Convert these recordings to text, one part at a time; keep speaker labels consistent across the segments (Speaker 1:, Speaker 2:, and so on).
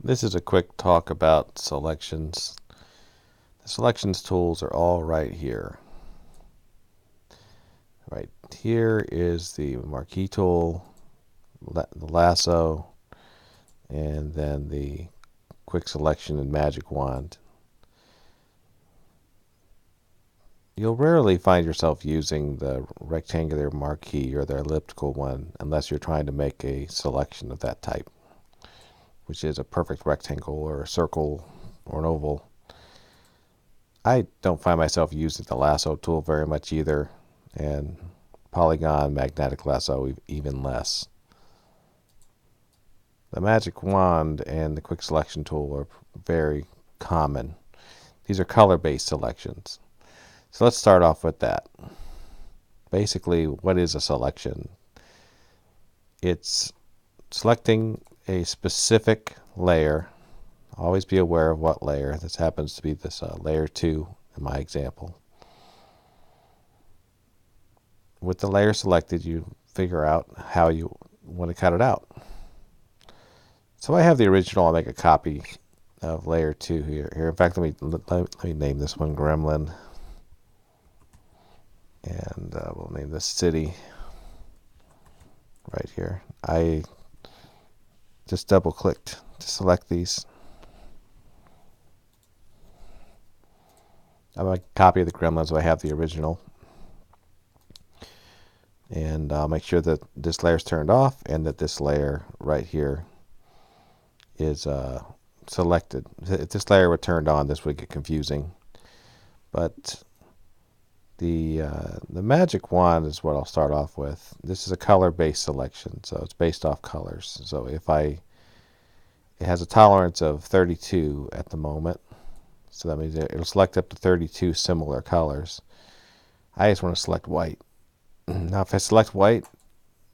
Speaker 1: This is a quick talk about selections. The selections tools are all right here. Right here is the Marquee Tool, the Lasso, and then the Quick Selection and Magic Wand. You'll rarely find yourself using the rectangular marquee or the elliptical one unless you're trying to make a selection of that type, which is a perfect rectangle or a circle or an oval. I don't find myself using the lasso tool very much either, and Polygon magnetic lasso even less. The magic wand and the quick selection tool are very common. These are color-based selections. So let's start off with that. Basically, what is a selection? It's selecting a specific layer. Always be aware of what layer. This happens to be this layer 2 in my example. With the layer selected, you figure out how you want to cut it out. So I have the original. I'll make a copy of layer 2 here. In fact, let me name this one Gremlin, and we'll name this City right here. I just double clicked to select these. I make a copy of the Gremlin so I have the original, and I'll make sure that this layer is turned off and that this layer right here is selected. If this layer were turned on, this would get confusing. But the magic wand is what I'll start off with. This is a color-based selection, so it's based off colors. So it has a tolerance of 32 at the moment, so that means it'll select up to 32 similar colors. I just want to select white. Now if I select white,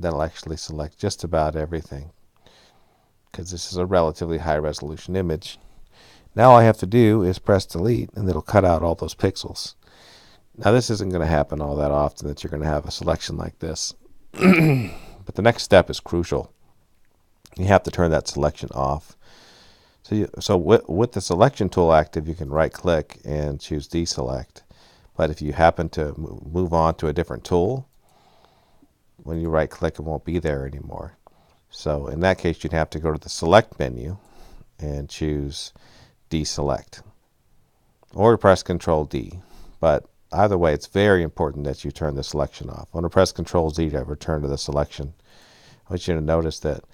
Speaker 1: that'll actually select just about everything, because this is a relatively high resolution image. Now all I have to do is press delete, and it'll cut out all those pixels. Now this isn't going to happen all that often that you're going to have a selection like this. But the next step is crucial. You have to turn that selection off. So with the selection tool active, you can right click and choose deselect. But if you happen to move on to a different tool, when you right click, it won't be there anymore. So in that case, you'd have to go to the select menu and choose deselect, or press Control D. But either way, it's very important that you turn the selection off. I want to press Control Z to return to the selection. I want you to notice that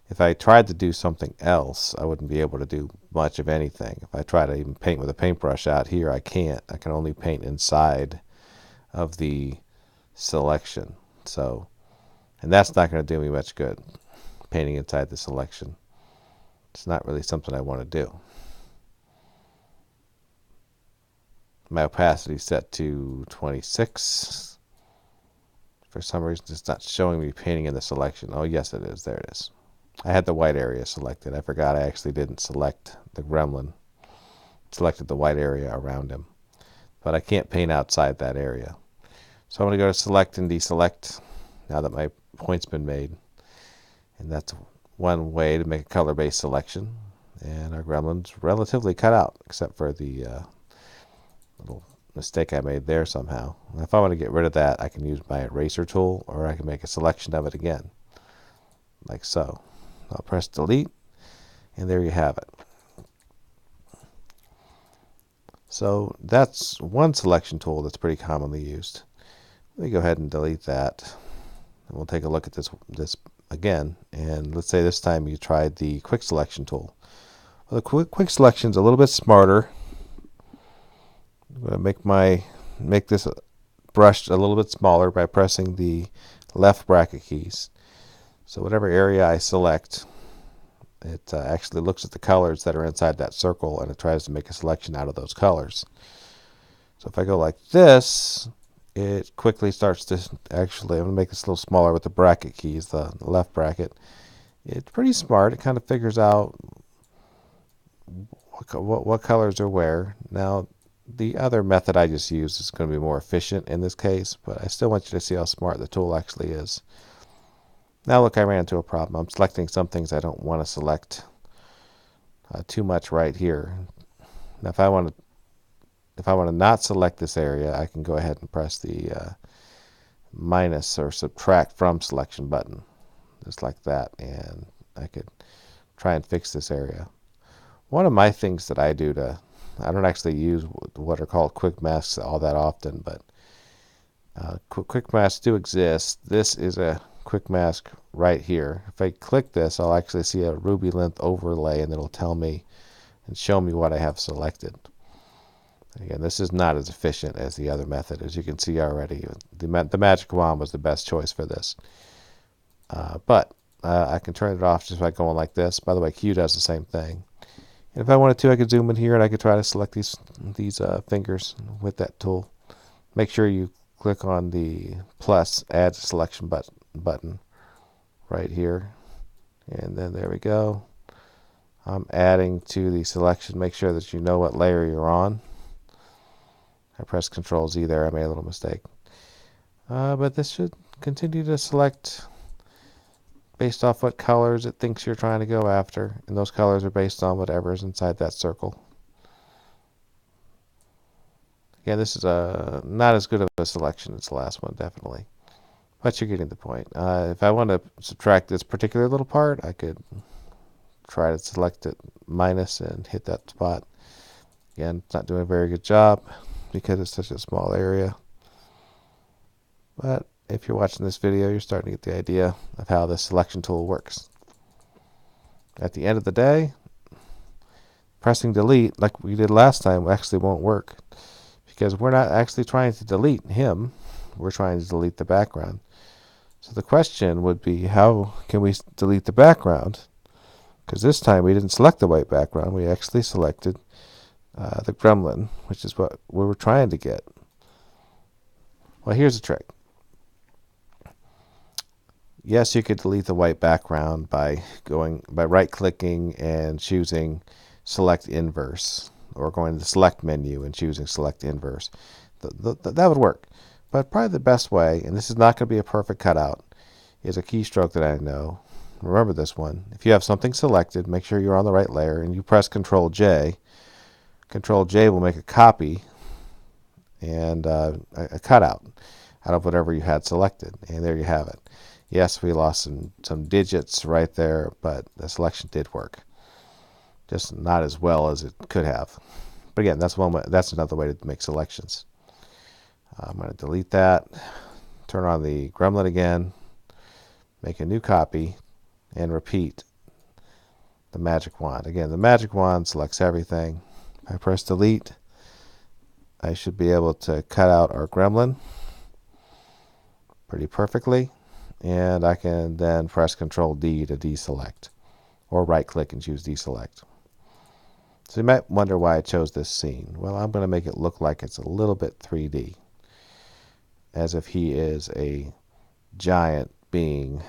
Speaker 1: if I tried to do something else, I wouldn't be able to do much of anything. If I try to even paint with a paintbrush out here, I can't. I can only paint inside of the selection. So, and that's not going to do me much good, painting inside the selection. It's not really something I want to do. My opacity is set to 26. For some reason, it's not showing me painting in the selection. Oh, yes, it is. There it is. I had the white area selected. I forgot I actually didn't select the gremlin. Selected the white area around him. But I can't paint outside that area. So I'm going to go to select and deselect now that my point's been made. And that's one way to make a color-based selection. And our gremlin's relatively cut out, except for the little mistake I made there somehow. And if I want to get rid of that, I can use my eraser tool, or I can make a selection of it again, like so. I'll press delete, and there you have it. So that's one selection tool that's pretty commonly used. Let me go ahead and delete that, and we'll take a look at this again. And let's say this time you tried the quick selection tool. Well, the quick selection is a little bit smarter. I'm going to make this brush a little bit smaller by pressing the left bracket keys. So whatever area I select, it actually looks at the colors that are inside that circle, and it tries to make a selection out of those colors. So if I go like this, it quickly starts to actually, I'm going to make this a little smaller with the bracket keys, the left bracket. It's pretty smart. It kind of figures out what colors are where. Now, the other method I just used is going to be more efficient in this case, but I still want you to see how smart the tool actually is. Now look, I ran into a problem. I'm selecting some things I don't want to select. too much right here. Now if I want to not select this area, I can go ahead and press the minus or subtract from selection button, just like that, and I could try and fix this area. One of my things that I do I don't actually use what are called quick masks all that often, but quick masks do exist. This is a quick mask right here. If I click this, I'll actually see a ruby length overlay, and it'll tell me and show me what I have selected. Again, this is not as efficient as the other method, as you can see already. The magic wand was the best choice for this. But I can turn it off just by going like this. By the way, Q does the same thing. And if I wanted to, I could zoom in here and I could try to select these fingers with that tool. Make sure you click on the plus add selection button right here. And then there we go. I'm adding to the selection. Make sure that you know what layer you're on. I pressed Control Z there. I made a little mistake. But this should continue to select based off what colors it thinks you're trying to go after. And those colors are based on whatever's inside that circle. Again, this is not as good of a selection as the last one, definitely. But you're getting the point. If I want to subtract this particular little part, I could try to select it minus and hit that spot. Again, it's not doing a very good job because it's such a small area. But if you're watching this video, you're starting to get the idea of how this selection tool works. At the end of the day, pressing delete like we did last time actually won't work, because we're not actually trying to delete him. We're trying to delete the background. So the question would be, how can we delete the background? Because this time we didn't select the white background. We actually selected the gremlin, which is what we were trying to get. Well, here's the trick. Yes, you could delete the white background by right-clicking and choosing Select Inverse, or going to the Select menu and choosing Select Inverse. That would work. But probably the best way, and this is not going to be a perfect cutout, is a keystroke that I know. Remember this one. If you have something selected, make sure you're on the right layer, and you press Control J. Control J will make a copy and a cutout out of whatever you had selected. And there you have it. Yes, we lost some digits right there, but the selection did work. Just not as well as it could have. But again, that's another way to make selections. I'm going to delete that, turn on the gremlin again, make a new copy, and repeat the magic wand. Again, the magic wand selects everything. If I press delete, I should be able to cut out our gremlin pretty perfectly. And I can then press Control D to deselect, or right click and choose deselect. So you might wonder why I chose this scene. Well, I'm going to make it look like it's a little bit 3D, as if he is a giant being,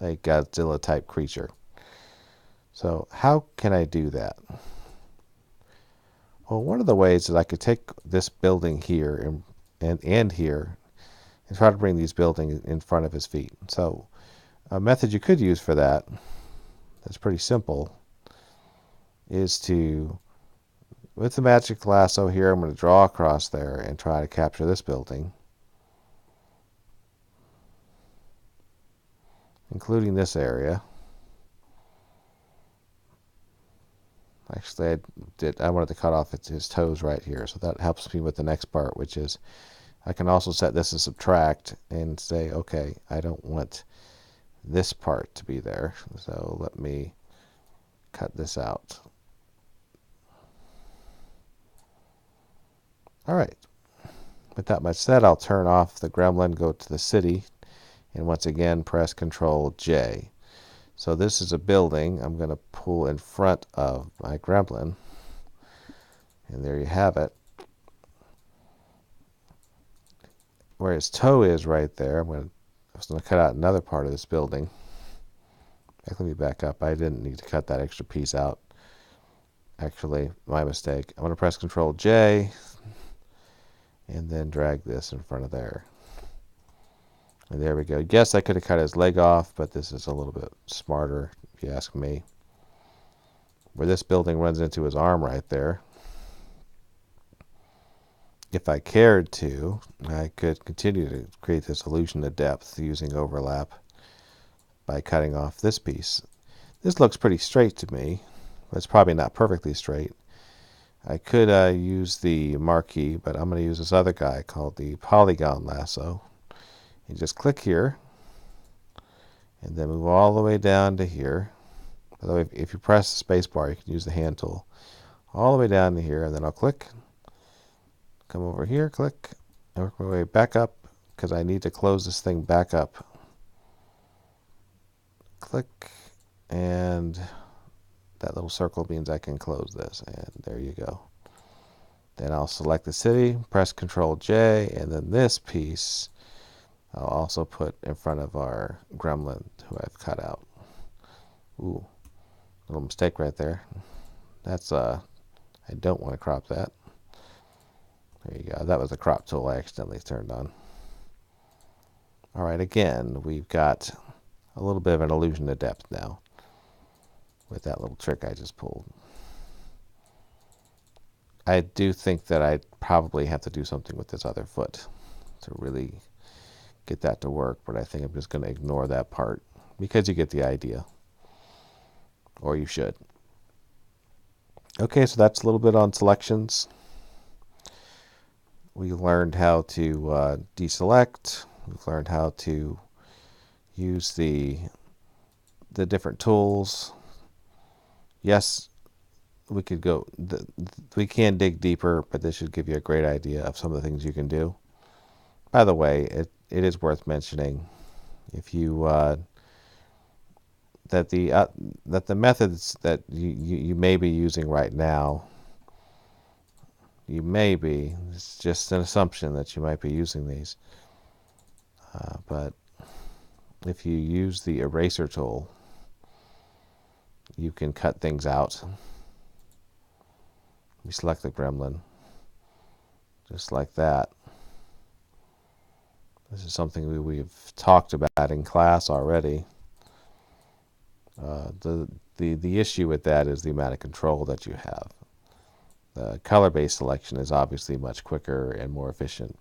Speaker 1: a Godzilla type creature. So how can I do that? Well, one of the ways is I could take this building here and here and try to bring these buildings in front of his feet. So a method you could use for that, that's pretty simple, is to, with the magic lasso here, I'm going to draw across there and try to capture this building, including this area. Actually, I wanted to cut off his toes right here, so that helps me with the next part, which is I can also set this as subtract and say, okay, I don't want this part to be there, so let me cut this out. All right. With that much said, I'll turn off the gremlin, go to the city, and once again press Control J. So this is a building I'm going to pull in front of my gremlin, and there you have it. Where his toe is right there, I was going to cut out another part of this building. Let me back up. I didn't need to cut that extra piece out. Actually, my mistake. I'm going to press Control J and then drag this in front of there. And there we go. Yes, I could have cut his leg off, but this is a little bit smarter, if you ask me. where this building runs into his arm right there. If I cared to, I could continue to create this illusion of depth using overlap by cutting off this piece. This looks pretty straight to me, but it's probably not perfectly straight. I could use the Marquee, but I'm going to use this other guy called the Polygon Lasso. You just click here, and then move all the way down to here. By the way, if you press the space bar, you can use the hand tool. All the way down to here, and then I'll click. Come over here, click, and work my way back up, because I need to close this thing back up. Click, and that little circle means I can close this, and there you go. Then I'll select the city, press Ctrl J, and then this piece I'll also put in front of our gremlin who I've cut out. Ooh, little mistake right there. That's I don't want to crop that. There you go. That was the crop tool I accidentally turned on. All right, again, we've got a little bit of an illusion of depth now with that little trick I just pulled. I do think that I'd probably have to do something with this other foot to really get that to work, but I think I'm just going to ignore that part because you get the idea, or you should. Okay, so that's a little bit on selections. We learned how to deselect. We've learned how to use the different tools. Yes, we could go. We can dig deeper, but this should give you a great idea of some of the things you can do. By the way, it is worth mentioning if you that the methods that you may be using right now. It's just an assumption that you might be using these. But if you use the eraser tool, you can cut things out. We select the gremlin, just like that. This is something we've talked about in class already. The issue with that is the amount of control that you have. The color-based selection is obviously much quicker and more efficient,